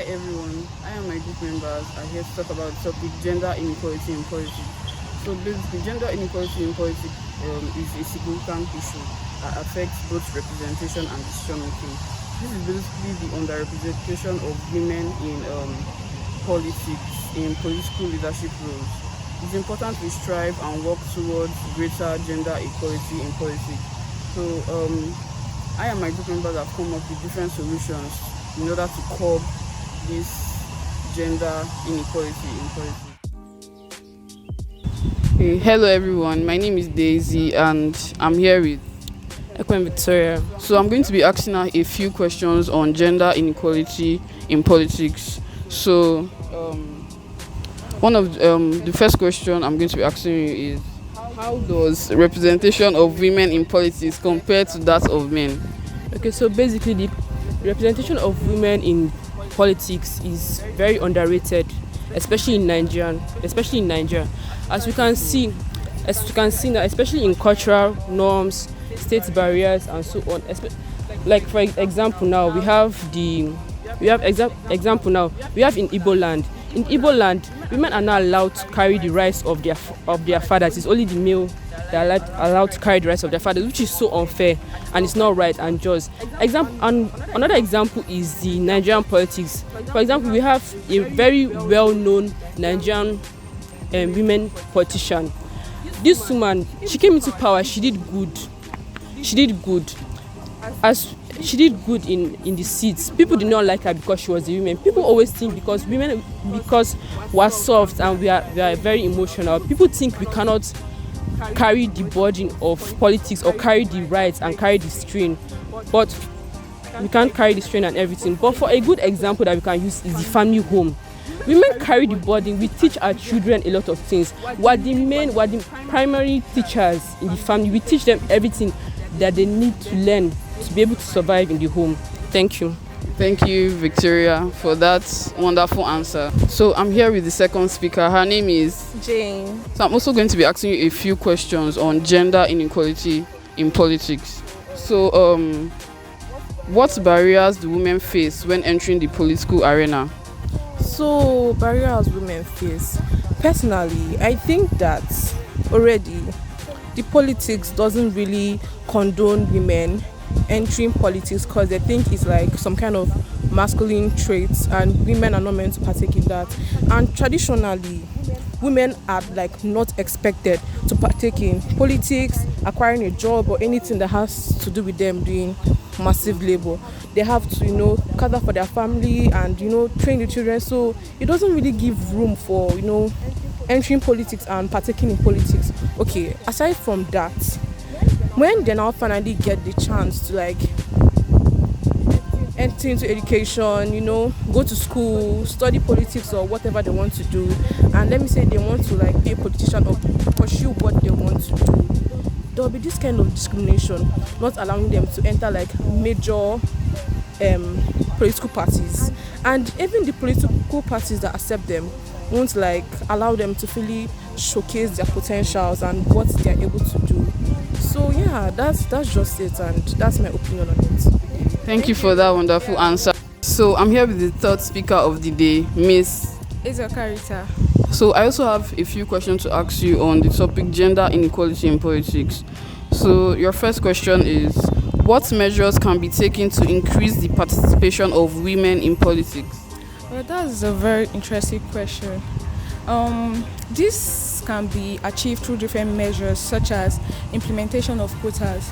Hi everyone, I and my group members are here to talk about the topic gender inequality in politics. So basically, gender inequality in politics is a significant issue that affects both representation and decision making. This is basically the underrepresentation of women in politics, in political leadership roles. It's important we strive and work towards greater gender equality in politics. So I and my group members have come up with different solutions in order to curb this gender inequality in politics. Hey, hello everyone. My name is Daisy, and I'm here with Ekwen Victoria. So I'm going to be asking her a few questions on gender inequality in politics. So one of the first question I'm going to be asking you is, how does representation of women in politics compare to that of men? Okay, so basically the representation of women in politics is very underrated, especially in Nigeria. As we can see now, especially in cultural norms, state barriers, and so on. Like for example, now we have in Igbo land. In Igbo land, women are not allowed to carry the rights of their fathers. It's only the male that are allowed to carry the rights of their fathers, which is so unfair and it's not right and just. Another example is the Nigerian politics. For example, we have a very well-known Nigerian women politician. This woman, she came into power. She did good. As she did good in the seats. People did not like her because she was a woman. People always think because we're soft and we are very emotional. People think we cannot carry the burden of politics or carry the rights and carry the strain. But we can't carry the strain and everything. But for a good example that we can use is the family home. Women carry the burden. We teach our children a lot of things. We're the primary teachers in the family. We teach them everything that they need to learn to be able to survive in the home. Thank you. Thank you, Victoria, for that wonderful answer. So I'm here with the second speaker. Her name is Jane. So I'm also going to be asking you a few questions on gender inequality in politics. So what barriers do women face when entering the political arena? So, barriers women face. Personally, I think that already the politics doesn't really condone women entering politics because they think it's like some kind of masculine traits and women are not meant to partake in that. And traditionally, women are like not expected to partake in politics, acquiring a job or anything that has to do with them doing massive labor. They have to, cater for their family and, train the children. So it doesn't really give room for, entering politics and partaking in politics. Okay, aside from that, when they now finally get the chance to enter into education, go to school, study politics or whatever they want to do, and let me say they want to be a politician or pursue what they want to do, there will be this kind of discrimination, not allowing them to enter major political parties. And even the political parties that accept them won't allow them to fully showcase their potentials and what they're able to do. So yeah, that's just it, and that's my opinion on it. Thank you for that wonderful answer. So I'm here with the third speaker of the day, Miss Izokarita. So I also have a few questions to ask you on the topic gender inequality in politics. So your first question is, what measures can be taken to increase the participation of women in politics? Well, that's a very interesting question. This can be achieved through different measures such as implementation of quotas.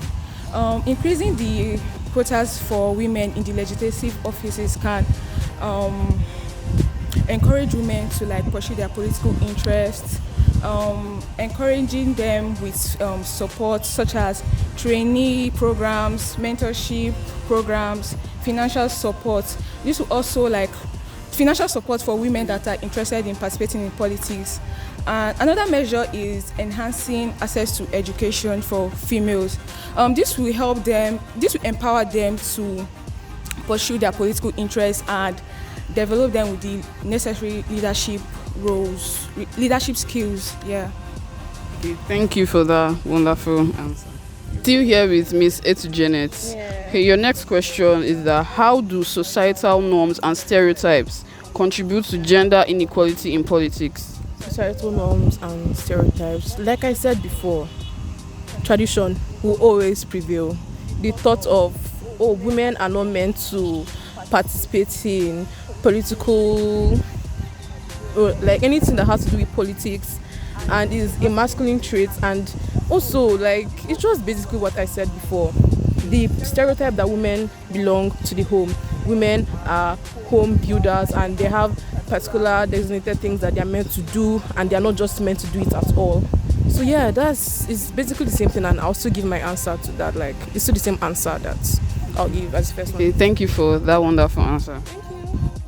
Increasing the quotas for women in the legislative offices can encourage women to pursue their political interests, encouraging them with support such as trainee programs, mentorship programs, financial support. This will also financial support for women that are interested in participating in politics. Another measure is enhancing access to education for females. This will empower them to pursue their political interests and develop them with the necessary leadership skills. Yeah. Okay, thank you for that wonderful answer. Still here with Miss Etu Janet. Okay, your next question is that how do societal norms and stereotypes contribute to gender inequality in politics? Societal norms and stereotypes. Like I said before, tradition will always prevail. The thought of, oh, women are not meant to participate in political, or like anything that has to do with politics, and is a masculine trait. And also, like, it's just basically what I said before, the stereotype that women belong to the home. Women are home builders and they have particular designated things that they are meant to do, and they are not just meant to do it at all. So yeah, it's basically the same thing, and I'll also give my answer to that. Like, it's still the same answer that I'll give as the first one. Okay, thank you for that wonderful answer.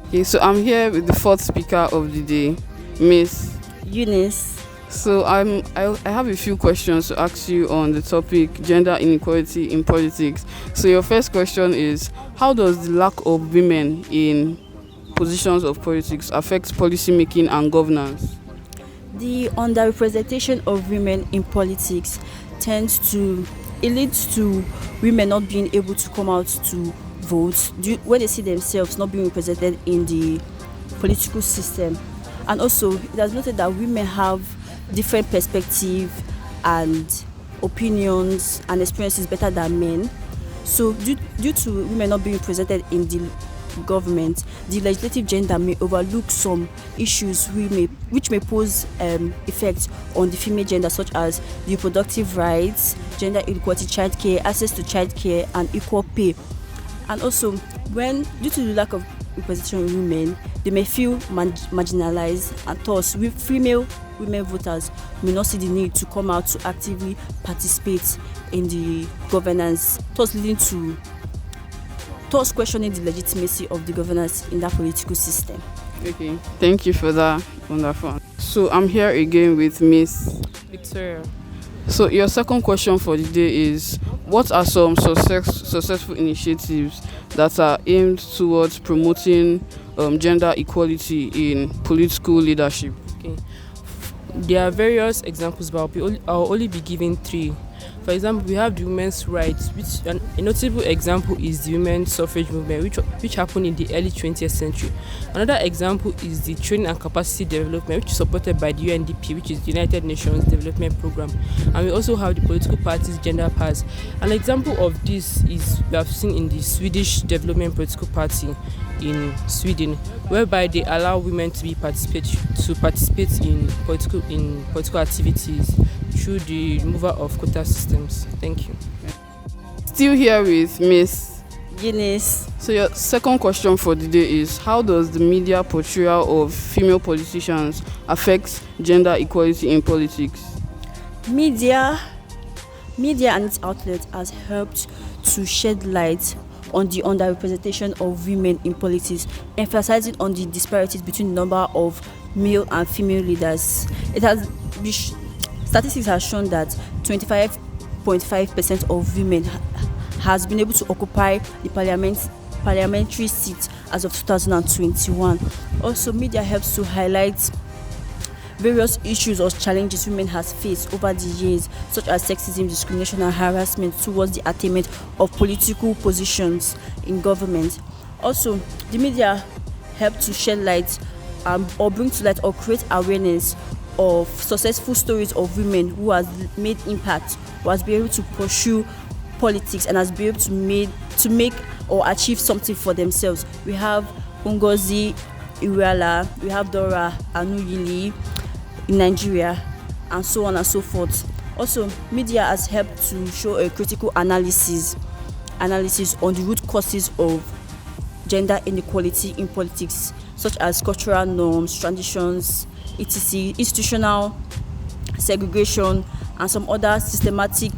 Okay, so I'm here with the fourth speaker of the day, Miss Eunice. So I have a few questions to ask you on the topic gender inequality in politics. So your first question is, how does the lack of women in positions of politics affect policy making and governance? The underrepresentation of women in politics leads to women not being able to come out to vote when they see themselves not being represented in the political system. And also, it has noted that women have different perspectives and opinions and experiences better than men. So due to women not being represented in the government, the legislative gender may overlook some issues which may pose effects on the female gender, such as the reproductive rights, gender equality, childcare, access to childcare, and equal pay. And also, due to the lack of representation of women, they may feel marginalized, and thus female women voters may not see the need to come out to actively participate in the governance, thus questioning the legitimacy of the governance in that political system. Okay, thank you for that wonderful. So I'm here again with Miss Victoria. So your second question for the day is, what are some successful initiatives that are aimed towards promoting gender equality in political leadership? Okay. There are various examples, but I'll only be giving 3. For example, we have the women's rights, which a notable example is the women's suffrage movement, which happened in the early 20th century. Another example is the training and capacity development, which is supported by the UNDP, which is the United Nations Development Program. And we also have the political parties' gender pass. An example of this is we have seen in the Swedish Development Political Party in Sweden, whereby they allow women to participate in political activities through the removal of quota systems. Thank you. Still here with Miss Eunice. So your second question for the day is, how does the media portrayal of female politicians affect gender equality in politics? Media and its outlets has helped to shed light on the underrepresentation of women in politics, emphasizing on the disparities between the number of male and female leaders. Statistics have shown that 25.5% of women has been able to occupy the parliamentary seat as of 2021. Also, media helps to highlight various issues or challenges women has faced over the years, such as sexism, discrimination, and harassment towards the attainment of political positions in government. Also, the media help to shed light or bring to light or create awareness of successful stories of women who has made impact, who has been able to pursue politics and has been able to make or achieve something for themselves. We have Ngozi Iweala, we have Dora Anuyili in Nigeria, and so on and so forth. Also, media has helped to show a critical analysis on the root causes of gender inequality in politics, such as cultural norms, traditions, etc., institutional segregation, and some other systematic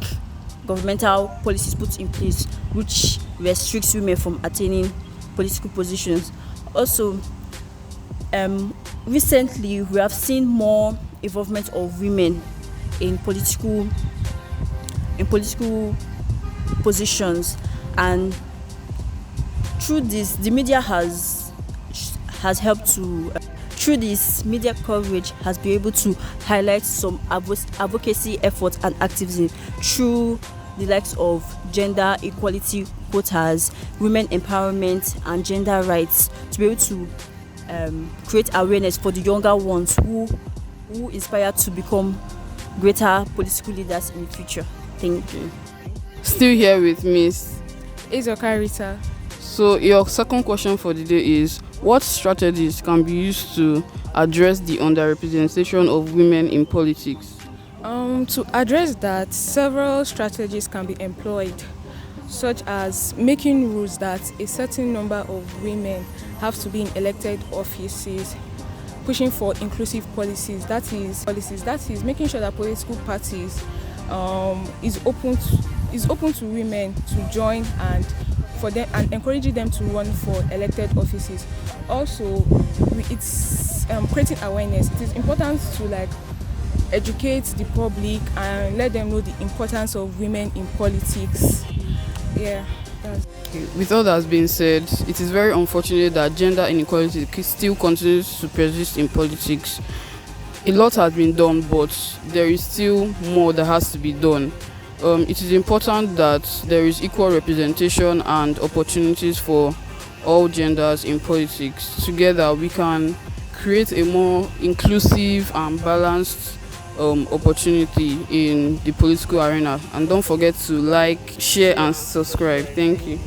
governmental policies put in place which restricts women from attaining political positions. Also, recently we have seen more involvement of women in political positions, and through this the media has helped to through this media coverage has been able to highlight some advocacy efforts and activism through the likes of gender equality quotas, women empowerment, and gender rights to be able to create awareness for the younger ones who inspire to become greater political leaders in the future. Thank you. Still here with Miss. Izoka Rita. So your second question for the day is, what strategies can be used to address the underrepresentation of women in politics? To address that, several strategies can be employed, such as making rules that a certain number of women have to be in elected offices, pushing for inclusive policies, that is making sure that political parties is open to women to join and for them and encouraging them to run for elected offices. Also, it's creating awareness. It is important to educate the public and let them know the importance of women in politics. With all that's been said, it is very unfortunate that gender inequality still continues to persist in politics. A lot has been done, but there is still more that has to be done. It is important that there is equal representation and opportunities for all genders in politics. Together, we can create a more inclusive and balanced opportunity in the political arena. And don't forget to like, share, and subscribe. Thank you.